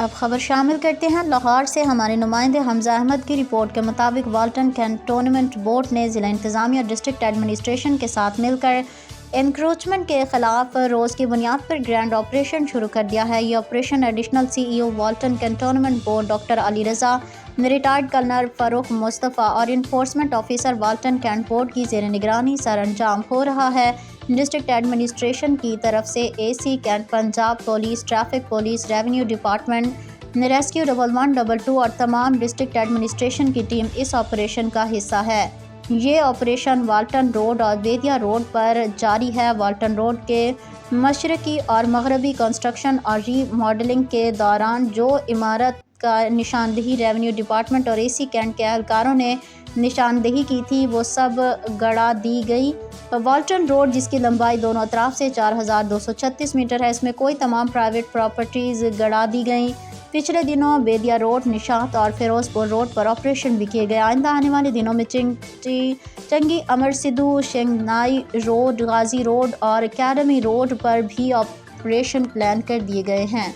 اب خبر شامل کرتے ہیں لاہور سے۔ ہمارے نمائندے حمزہ احمد کی رپورٹ کے مطابق والٹن کنٹونمنٹ بورڈ نے ضلع انتظامیہ ڈسٹرکٹ ایڈمنسٹریشن کے ساتھ مل کر انکروچمنٹ کے خلاف روز کی بنیاد پر گرینڈ آپریشن شروع کر دیا ہے۔ یہ operation additional C E O Walton cantonment board doctor Ali Raza, retired colonel Farooq Mustafa اور enforcement officer Walton cantt board کی زیر نگرانی سر انجام ہو رہا ہے۔ ڈسٹرکٹ ایڈمنسٹریشن کی طرف سے A C cantt, Punjab police, traffic police, revenue department, rescue 112 اور تمام ڈسٹرکٹ ایڈمنسٹریشن کی ٹیم اس آپریشن کا حصہ ہے۔ یہ آپریشن والٹن روڈ اور بیدیا روڈ پر جاری ہے۔ والٹن روڈ کے مشرقی اور مغربی کنسٹرکشن اور ری ماڈلنگ کے دوران جو عمارت کا نشاندہی ریونیو ڈپارٹمنٹ اور اے سی کینٹ کے اہلکاروں نے نشاندہی کی تھی وہ سب گڑا دی گئی۔ والٹن روڈ جس کی لمبائی دونوں اطراف سے 4236 میٹر ہے، اس میں کوئی تمام پرائیویٹ پراپرٹیز گڑا دی گئیں۔ پچھلے دنوں بیدیا روڈ، نشاط اور فیروز پور روڈ پر آپریشن بھی کیے گئے۔ آئندہ آنے والے دنوں میں چنگی امر سدھو، شنگنائی روڈ، غازی روڈ اور اکیڈمی روڈ پر بھی آپریشن پلان کر دیے گئے ہیں۔